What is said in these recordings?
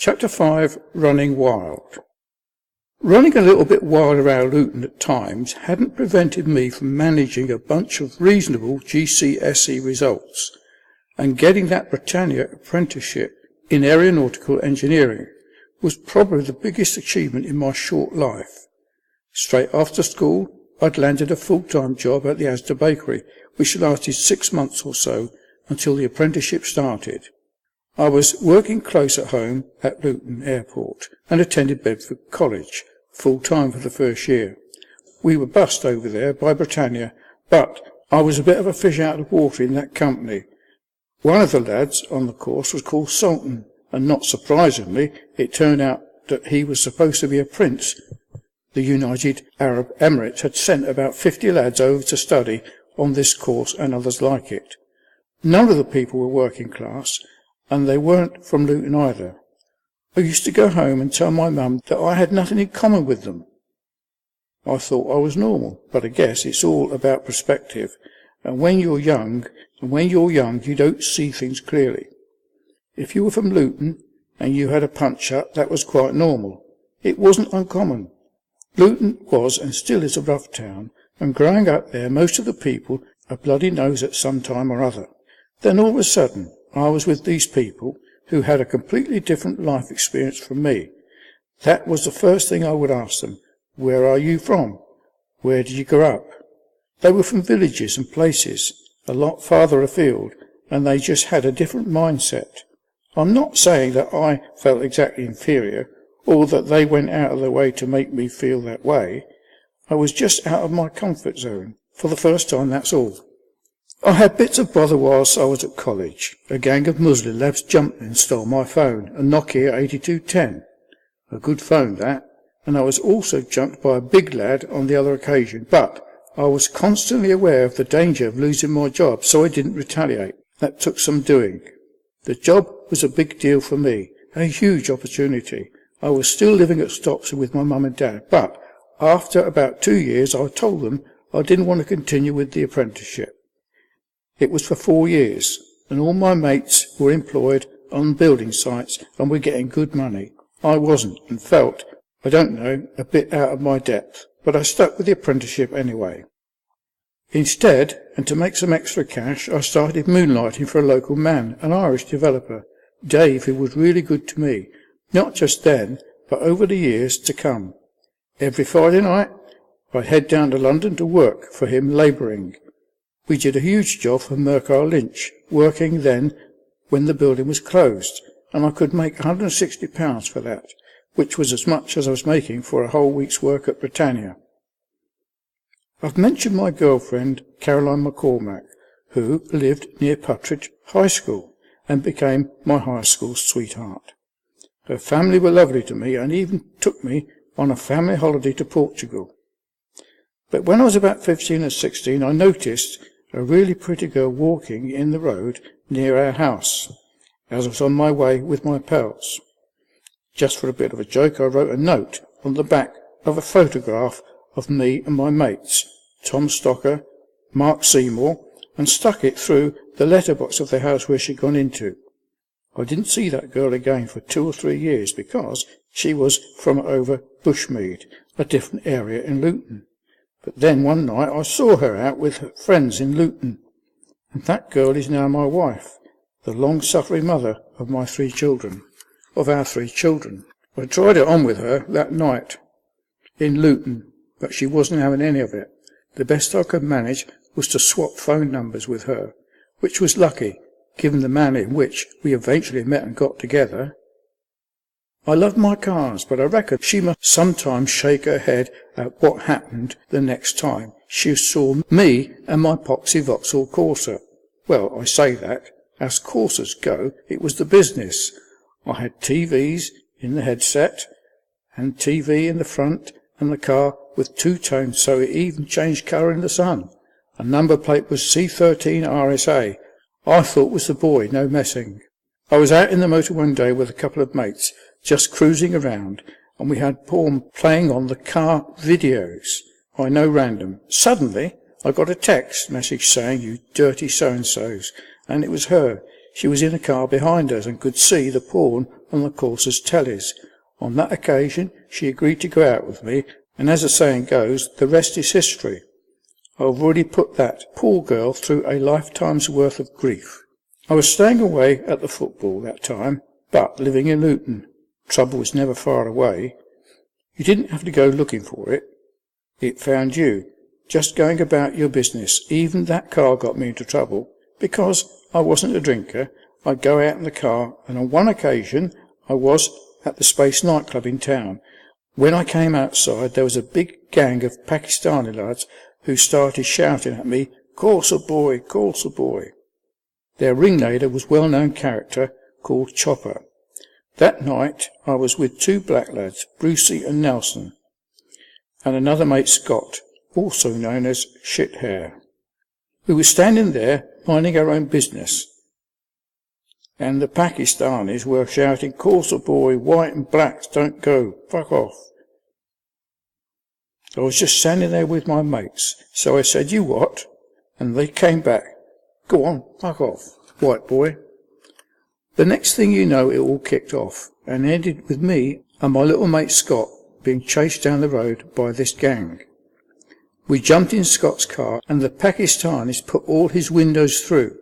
Chapter 5. Running Wild. Running a little bit wild around Luton at times hadn't prevented me from managing a bunch of reasonable GCSE results and getting that Britannia apprenticeship in aeronautical engineering was probably the biggest achievement in my short life. Straight after school, I'd landed a full-time job at the Asda Bakery, which lasted 6 months or so until the apprenticeship started. I was working close at home at Luton Airport and attended Bedford College full-time for the first year. We were bussed over there by Britannia, but I was a bit of a fish out of water in that company. One of the lads on the course was called Sultan, and not surprisingly, it turned out that he was supposed to be a prince. The United Arab Emirates had sent about 50 lads over to study on this course and others like it. None of the people were working class, and they weren't from Luton either. I used to go home and tell my mum that I had nothing in common with them. I thought I was normal, but I guess it's all about perspective, and when you're young, you don't see things clearly. If you were from Luton and you had a punch-up, that was quite normal. It wasn't uncommon. Luton was and still is a rough town, and growing up there most of the people are bloody nose at some time or other. Then all of a sudden I was with these people who had a completely different life experience from me. That was the first thing I would ask them. Where are you from? Where did you grow up? They were from villages and places a lot farther afield, and they just had a different mindset. I'm not saying that I felt exactly inferior, or that they went out of their way to make me feel that way. I was just out of my comfort zone. For the first time, that's all. I had bits of bother whilst I was at college. A gang of Muslim lads jumped me and stole my phone, a Nokia 8210. A good phone, that. And I was also jumped by a big lad on the other occasion, but I was constantly aware of the danger of losing my job, so I didn't retaliate. That took some doing. The job was a big deal for me, a huge opportunity. I was still living at Stopsy with my mum and dad, but after about 2 years I told them I didn't want to continue with the apprenticeship. It was for 4 years, and all my mates were employed on building sites and were getting good money. I wasn't, and felt, I don't know, a bit out of my depth, but I stuck with the apprenticeship anyway. Instead, and to make some extra cash, I started moonlighting for a local man, an Irish developer, Dave, who was really good to me, not just then, but over the years to come. Every Friday night, I'd head down to London to work for him labouring. We did a huge job for Mercard Lynch, working then when the building was closed, and I could make £160 for that, which was as much as I was making for a whole week's work at Britannia. I've mentioned my girlfriend, Caroline McCormack, who lived near Puttridge High School and became my high school sweetheart. Her family were lovely to me and even took me on a family holiday to Portugal. But when I was about 15 or 16, I noticed a really pretty girl walking in the road near our house, as I was on my way with my pals. Just for a bit of a joke, I wrote a note on the back of a photograph of me and my mates, Tom Stocker, Mark Seymour, and stuck it through the letterbox of the house where she'd gone into. I didn't see that girl again for 2 or 3 years because she was from over Bushmead, a different area in Luton. But then one night I saw her out with her friends in Luton, and that girl is now my wife, the long-suffering mother of our 3 children. I tried it on with her that night in Luton, but she wasn't having any of it. The best I could manage was to swap phone numbers with her, which was lucky, given the manner in which we eventually met and got together. I love my cars, but I reckon she must sometimes shake her head at what happened the next time she saw me and my Poxy Vauxhall Corsa. Well, I say that. As Corsas go, it was the business. I had TVs in the headset, and TV in the front, and the car with 2 tones so it even changed colour in the sun. A number plate was C13 RSA. I thought was the boy, no messing. I was out in the motor one day with a couple of mates, just cruising around, and we had porn playing on the car videos. I know, random. Suddenly, I got a text message saying, "You dirty so-and-sos," and it was her. She was in a car behind us and could see the porn on the courser's tellies. On that occasion, she agreed to go out with me, and as the saying goes, the rest is history. I've already put that poor girl through a lifetime's worth of grief. I was staying away at the football that time, but living in Luton. Trouble was never far away. You didn't have to go looking for it. It found you, just going about your business. Even that car got me into trouble. Because I wasn't a drinker, I'd go out in the car, and on one occasion I was at the Space nightclub in town. When I came outside, there was a big gang of Pakistani lads who started shouting at me, "Courser boy, Courser boy." Their ringleader was a well-known character called Chopper. That night I was with two black lads, Brucey and Nelson, and another mate Scott, also known as Shit Hair. We were standing there minding our own business, and the Pakistanis were shouting, "Courser boy, white and blacks don't go, fuck off." I was just standing there with my mates, so I said, "You what?" And they came back, "Go on, fuck off, white boy." The next thing you know, it all kicked off, and ended with me and my little mate Scott being chased down the road by this gang. We jumped in Scott's car, and the Pakistanis put all his windows through.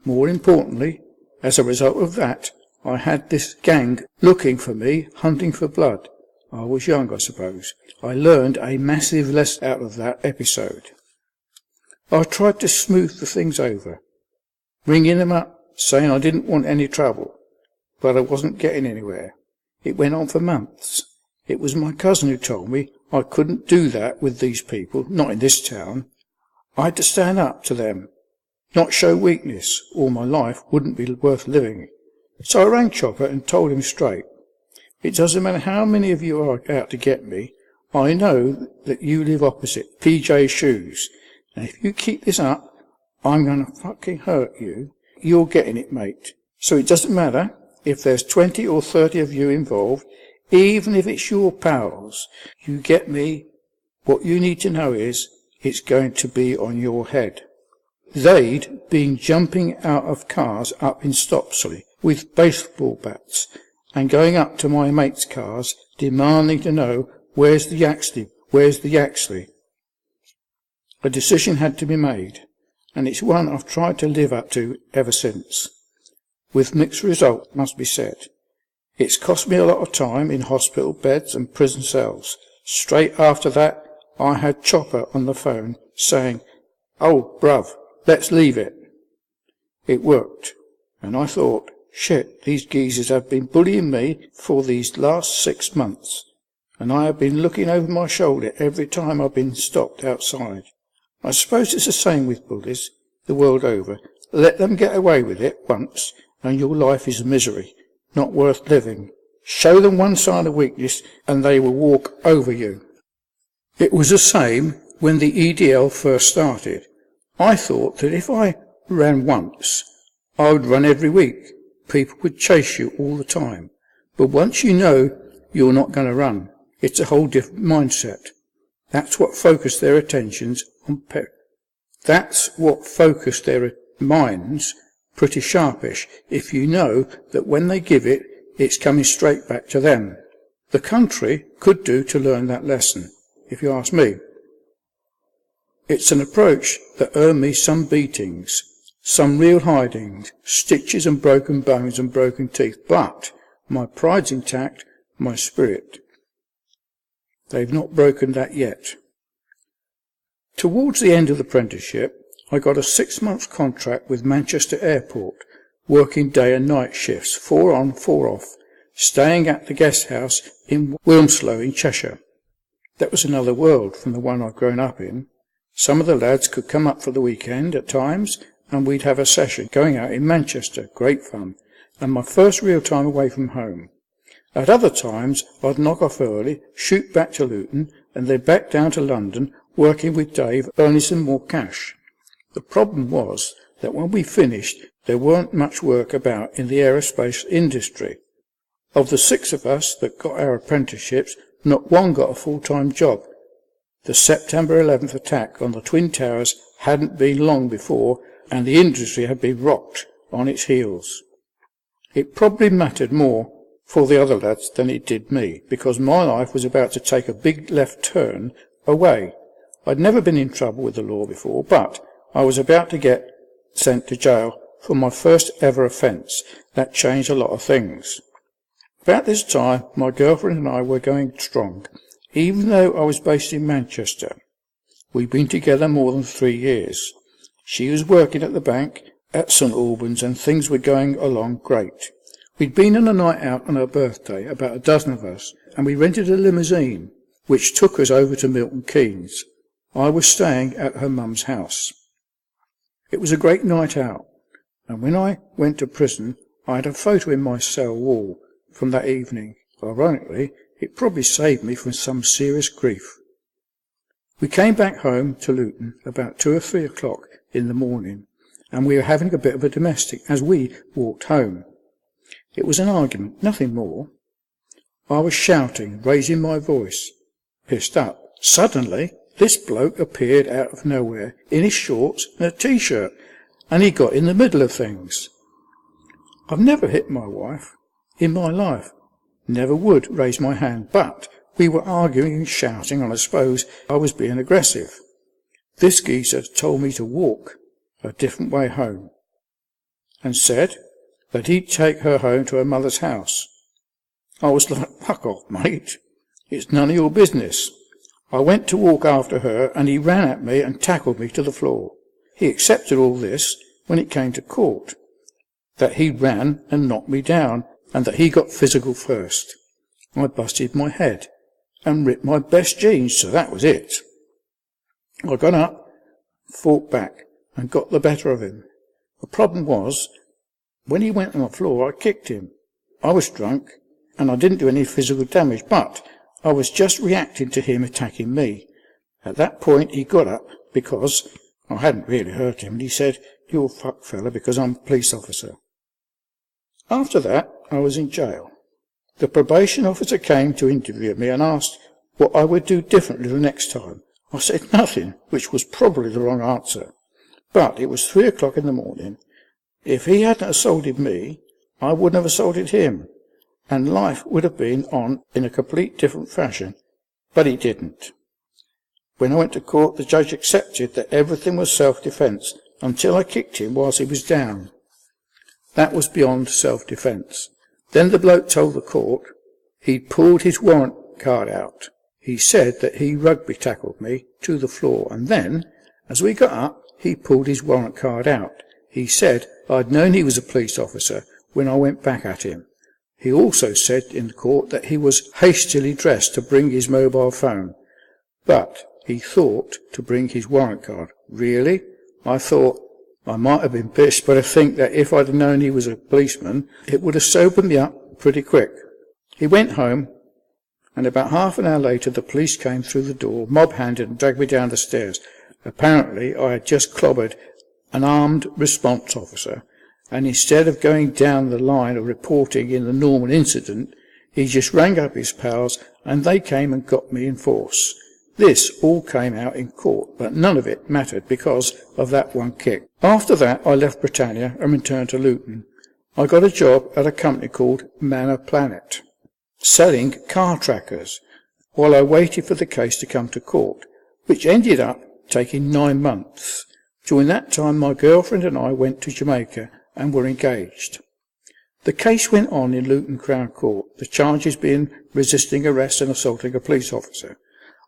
More importantly, as a result of that, I had this gang looking for me, hunting for blood. I was young, I suppose. I learned a massive lesson out of that episode. I tried to smooth the things over, ringing them up, saying I didn't want any trouble, but I wasn't getting anywhere. It went on for months. It was my cousin who told me I couldn't do that with these people, not in this town. I had to stand up to them, not show weakness, or my life wouldn't be worth living. So I rang Chopper and told him straight, "It doesn't matter how many of you are out to get me, I know that you live opposite PJ Shoes, and if you keep this up, I'm going to fucking hurt you. You're getting it, mate. So it doesn't matter if there's 20 or 30 of you involved, even if it's your pals. You get me? What you need to know is, it's going to be on your head." They'd been jumping out of cars up in Stopsley with baseball bats, and going up to my mates' cars, demanding to know, "Where's the Yaxley? Where's the Yaxley?" A decision had to be made, and it's one I've tried to live up to ever since. With mixed result, must be said. It's cost me a lot of time in hospital beds and prison cells. Straight after that, I had Chopper on the phone saying, "Oh, bruv, let's leave it." It worked, and I thought, shit, these geezers have been bullying me for these last 6 months, and I have been looking over my shoulder every time I've been stopped outside. I suppose it's the same with bullies, the world over. Let them get away with it once, and your life is misery, not worth living. Show them one sign of weakness, and they will walk over you. It was the same when the EDL first started. I thought that if I ran once, I would run every week. People would chase you all the time. But once you know you're not going to run, it's a whole different mindset. That's what focused their attentions on That's what focused their minds pretty sharpish, if you know that when they give it, it's coming straight back to them. The country could do to learn that lesson, if you ask me. It's an approach that earned me some beatings, some real hidings, stitches and broken bones and broken teeth, but my pride's intact, my spirit. They've not broken that yet. Towards the end of the apprenticeship, I got a 6-month contract with Manchester Airport, working day and night shifts, 4 on, 4 off, staying at the guest house in Wilmslow in Cheshire. That was another world from the one I'd grown up in. Some of the lads could come up for the weekend at times, and we'd have a session going out in Manchester, great fun, and my first real time away from home. At other times, I'd knock off early, shoot back to Luton, and then back down to London, working with Dave, earning some more cash. The problem was that when we finished, there weren't much work about in the aerospace industry. Of the 6 of us that got our apprenticeships, not one got a full-time job. The September 11th attack on the Twin Towers hadn't been long before, and the industry had been rocked on its heels. It probably mattered more for the other lads than it did me, because my life was about to take a big left turn away. I'd never been in trouble with the law before, but I was about to get sent to jail for my first ever offence. That changed a lot of things. About this time, my girlfriend and I were going strong, even though I was based in Manchester. We'd been together more than 3 years. She was working at the bank at St Albans, and things were going along great. We'd been on a night out on her birthday, about a dozen of us, and we rented a limousine, which took us over to Milton Keynes. I was staying at her mum's house. It was a great night out, and when I went to prison, I had a photo in my cell wall from that evening. Ironically, it probably saved me from some serious grief. We came back home to Luton about 2 or 3 o'clock in the morning, and we were having a bit of a domestic as we walked home. It was an argument, nothing more. I was shouting, raising my voice, pissed up. Suddenly, this bloke appeared out of nowhere in his shorts and a t-shirt, and he got in the middle of things. I've never hit my wife in my life, never would raise my hand, but we were arguing and shouting, and I suppose I was being aggressive. This geezer told me to walk a different way home, and said that he'd take her home to her mother's house. I was like, fuck off, mate. It's none of your business. I went to walk after her, and he ran at me and tackled me to the floor. He accepted all this when it came to court, that he ran and knocked me down, and that he got physical first. I busted my head and ripped my best jeans, so that was it. I got up, fought back, and got the better of him. The problem was, when he went on the floor, I kicked him. I was drunk, and I didn't do any physical damage, but I was just reacting to him attacking me. At that point, he got up, because I hadn't really hurt him, and he said, "You're a fuck fella, because I'm a police officer." After that, I was in jail. The probation officer came to interview me and asked what I would do differently the next time. I said nothing, which was probably the wrong answer. But it was 3 o'clock in the morning. If he hadn't assaulted me, I wouldn't have assaulted him, and life would have been on in a complete different fashion. But he didn't. When I went to court, the judge accepted that everything was self-defence until I kicked him whilst he was down. That was beyond self-defence. Then the bloke told the court he'd pulled his warrant card out. He said that he rugby tackled me to the floor, and then, as we got up, he pulled his warrant card out. He said I'd known he was a police officer when I went back at him. He also said in the court that he was hastily dressed to bring his mobile phone, but he thought to bring his warrant card. Really? I thought I might have been pissed, but I think that if I'd known he was a policeman, it would have sobered me up pretty quick. He went home, and about half an hour later the police came through the door, mob-handed, and dragged me down the stairs. Apparently I had just clobbered an armed response officer, and instead of going down the line of reporting in the normal incident, he just rang up his pals, and they came and got me in force. This all came out in court, but none of it mattered because of that one kick. After that I left Britannia and returned to Luton. I got a job at a company called Manor Planet, selling car trackers, while I waited for the case to come to court, which ended up taking 9 months. During that time my girlfriend and I went to Jamaica and were engaged. The case went on in Luton Crown Court, the charges being resisting arrest and assaulting a police officer.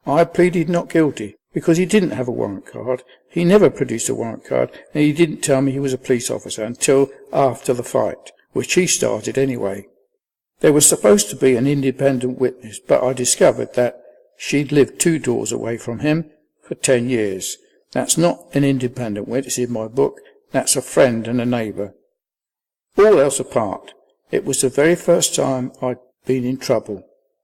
I pleaded not guilty because he didn't have a warrant card. He never produced a warrant card, and he didn't tell me he was a police officer until after the fight, which he started anyway. There was supposed to be an independent witness, but I discovered that she'd lived 2 doors away from him for 10 years. That's not an independent witness in my book. That's a friend and a neighbour. All else apart, it was the very first time I'd been in trouble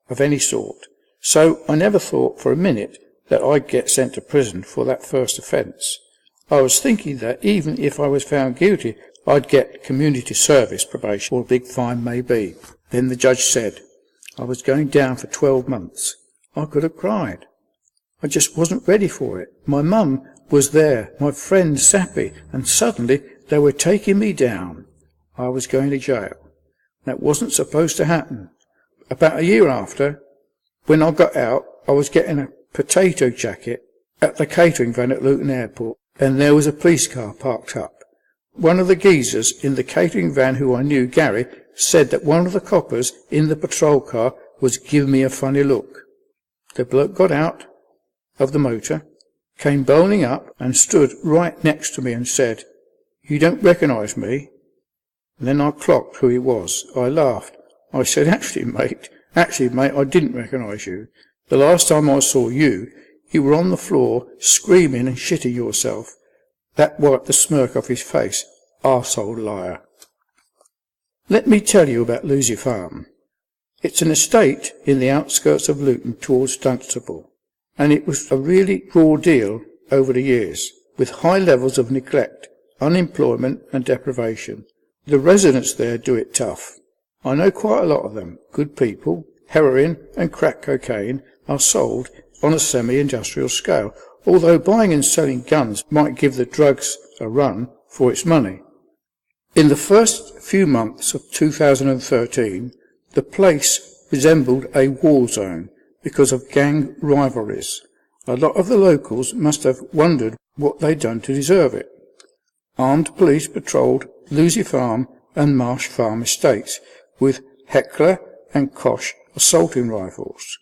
of any sort. So I never thought for a minute that I'd get sent to prison for that first offence. I was thinking that even if I was found guilty, I'd get community service, probation, or a big fine maybe. Then the judge said I was going down for 12 months. I could have cried. I just wasn't ready for it. My mum was there, my friend Sappy, and suddenly They were taking me down. I was going to jail. That wasn't supposed to happen. About a year after, when I got out, I was getting a potato jacket at the catering van at Luton Airport, and there was a police car parked up. One of the geezers in the catering van who I knew, Gary, said that one of the coppers in the patrol car was giving me a funny look. The bloke got out of the motor, came bowling up and stood right next to me and said, "You don't recognise me?" And then I clocked who he was. I laughed. I said, Actually, mate, I didn't recognise you. The last time I saw you, you were on the floor, screaming and shitting yourself." That wiped the smirk off his face. Arsehole liar. Let me tell you about Lucy Farm. It's an estate in the outskirts of Luton towards Dunstable, and it was a really raw deal over the years, with high levels of neglect, unemployment and deprivation. The residents there do it tough. I know quite a lot of them, good people. Heroin and crack cocaine are sold on a semi-industrial scale, although buying and selling guns might give the drugs a run for its money. In the first few months of 2013, the place resembled a war zone because of gang rivalries. A lot of the locals must have wondered what they'd done to deserve it. Armed police patrolled Lucy Farm and Marsh Farm estates with Heckler and Koch assaulting rifles.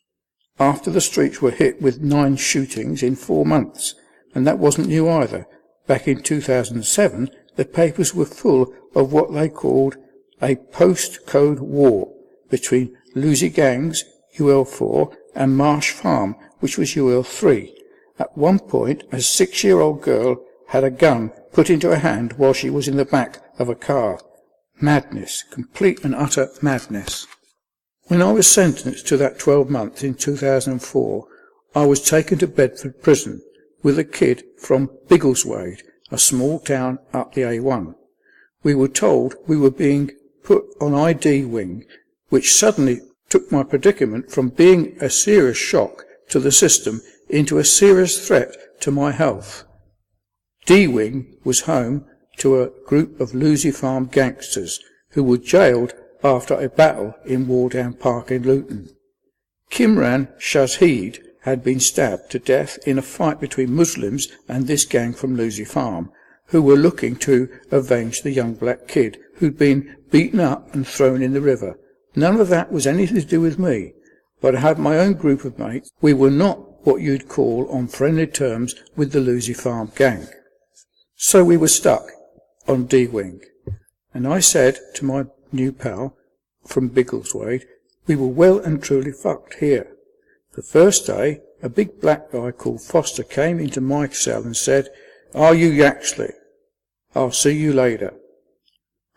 After the streets were hit with 9 shootings in 4 months, and that wasn't new either. Back in 2007, the papers were full of what they called a post-code war between Lucy gangs, UL4, and Marsh Farm, which was UL3. At one point, a 6-year-old girl had a gun put into her hand while she was in the back of a car. Madness, complete and utter madness. When I was sentenced to that 12 months in 2004, I was taken to Bedford Prison with a kid from Biggleswade, a small town up the A1. We were told we were being put on ID wing, which suddenly took my predicament from being a serious shock to the system into a serious threat to my health. D-wing was home to a group of Lucy Farm gangsters who were jailed after a battle in Wardown Park in Luton. Kimran Shahid had been stabbed to death in a fight between Muslims and this gang from Lucy Farm, who were looking to avenge the young black kid who'd been beaten up and thrown in the river. None of that was anything to do with me, but I had my own group of mates. We were not what you'd call on friendly terms with the Lucy Farm gang. So we were stuck on D-wing, and I said to my new pal from Biggleswade, we were well and truly fucked here. The first day, a big black guy called Foster came into my cell and said, "Are you Yaxley? I'll see you later."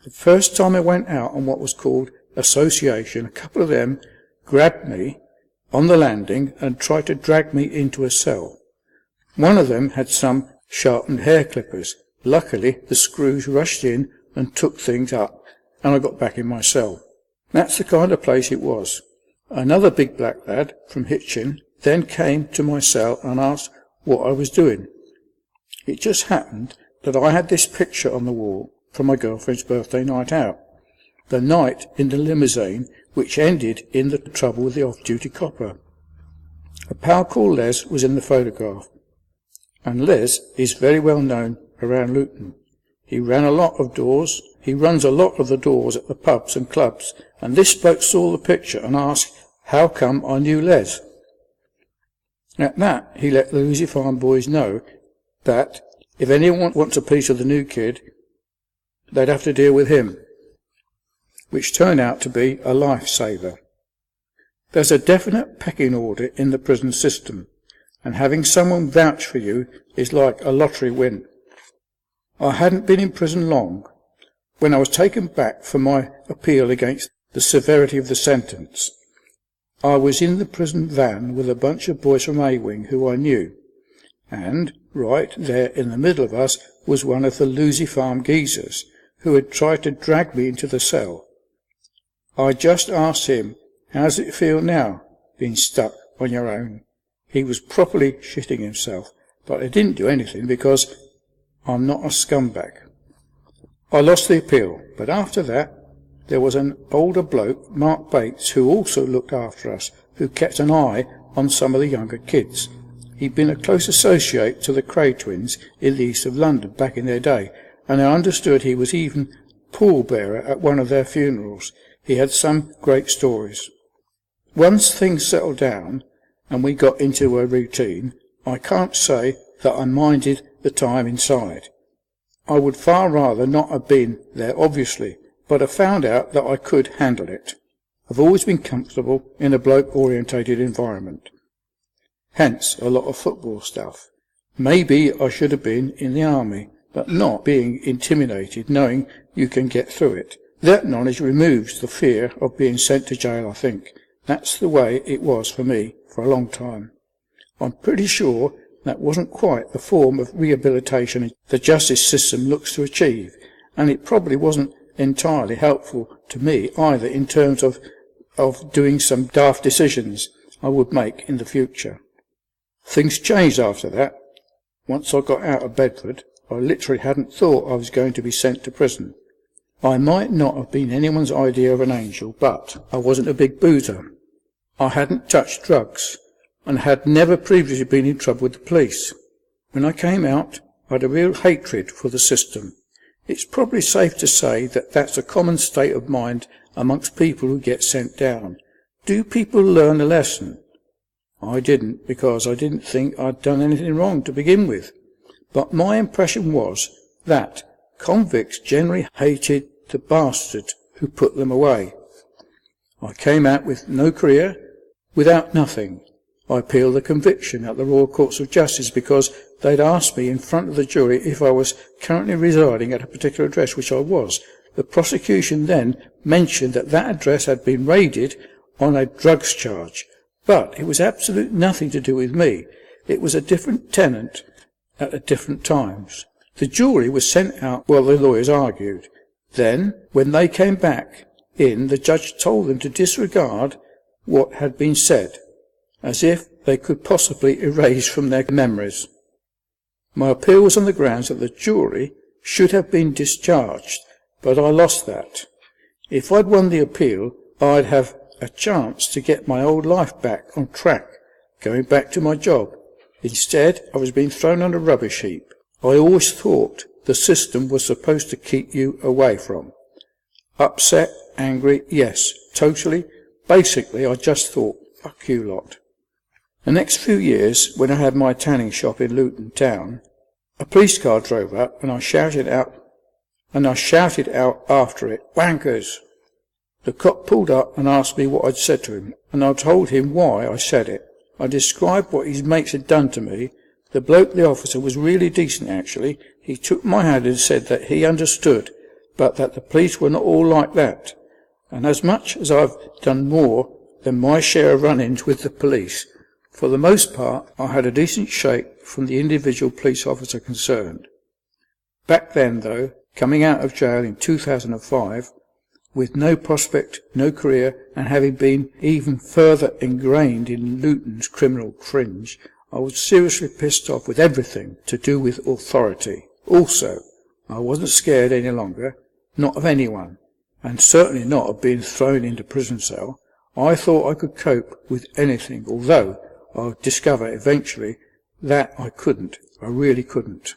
The first time I went out on what was called association, a couple of them grabbed me on the landing and tried to drag me into a cell. One of them had some sharpened hair clippers. Luckily, the screws rushed in and took things up, and I got back in my cell. That's the kind of place it was. Another big black lad from Hitchin then came to my cell and asked what I was doing. It just happened that I had this picture on the wall from my girlfriend's birthday night out, the night in the limousine which ended in the trouble with the off-duty copper. A pal called Les was in the photograph, and Les is very well known around Luton. He runs a lot of the doors at the pubs and clubs, and this bloke saw the picture and asked how come I knew Les. At that, he let the Lucy Farm boys know that if anyone wants a piece of the new kid, they'd have to deal with him, which turned out to be a lifesaver. There's a definite pecking order in the prison system, and having someone vouch for you is like a lottery win. I hadn't been in prison long when I was taken back for my appeal against the severity of the sentence. I was in the prison van with a bunch of boys from A-wing who I knew, and right there in the middle of us was one of the Lucy Farm geezers who had tried to drag me into the cell. I just asked him, "How does it feel now, being stuck on your own?" He was properly shitting himself, but I didn't do anything because I'm not a scumbag. I lost the appeal, but after that there was an older bloke, Mark Bates, who also looked after us, who kept an eye on some of the younger kids. He'd been a close associate to the Cray twins in the east of London back in their day, and I understood he was even pallbearer at one of their funerals. He had some great stories. Once things settled down and we got into a routine, I can't say that I minded the time inside. I would far rather not have been there, obviously, but I found out that I could handle it. I've always been comfortable in a bloke-orientated environment. Hence a lot of football stuff. Maybe I should have been in the army, but not being intimidated, knowing you can get through it. That knowledge removes the fear of being sent to jail, I think. That's the way it was for me for a long time. I'm pretty sure that wasn't quite the form of rehabilitation the justice system looks to achieve, and it probably wasn't entirely helpful to me either in terms of doing some daft decisions I would make in the future. Things changed after that. Once I got out of Bedford, I literally hadn't thought I was going to be sent to prison. I might not have been anyone's idea of an angel, but I wasn't a big boozer. I hadn't touched drugs, and had never previously been in trouble with the police. When I came out, I had a real hatred for the system. It's probably safe to say that that's a common state of mind amongst people who get sent down. Do people learn a lesson? I didn't, because I didn't think I'd done anything wrong to begin with. But my impression was that convicts generally hated the bastard who put them away. I came out with no career, without nothing. I appealed the conviction at the Royal Courts of Justice because they'd asked me in front of the jury if I was currently residing at a particular address, which I was. The prosecution then mentioned that that address had been raided on a drugs charge, but it was absolutely nothing to do with me. It was a different tenant at different times. The jury was sent out while the lawyers argued. Then, when they came back in, the judge told them to disregard what had been said, as if they could possibly erase from their memories. My appeal was on the grounds that the jury should have been discharged, but I lost that. If I'd won the appeal, I'd have a chance to get my old life back on track, going back to my job. Instead, I was being thrown on a rubbish heap. I always thought the system was supposed to keep you away from. Upset, angry, yes, totally. Basically, I just thought, fuck you lot. The next few years, when I had my tanning shop in Luton Town, a police car drove up and I shouted out after it, "Wankers!" The cop pulled up and asked me what I'd said to him, and I told him why I said it. I described what his mates had done to me. The bloke, the officer, was really decent actually. He took my hand and said that he understood, but that the police were not all like that. And as much as I've done more than my share of run-ins with the police, for the most part I had a decent shake from the individual police officer concerned. Back then, though, coming out of jail in 2005, with no prospect, no career, and having been even further ingrained in Luton's criminal fringe, I was seriously pissed off with everything to do with authority. Also, I wasn't scared any longer, not of anyone, and certainly not of being thrown into prison cell. I thought I could cope with anything, although I'll discover eventually that I couldn't. I really couldn't.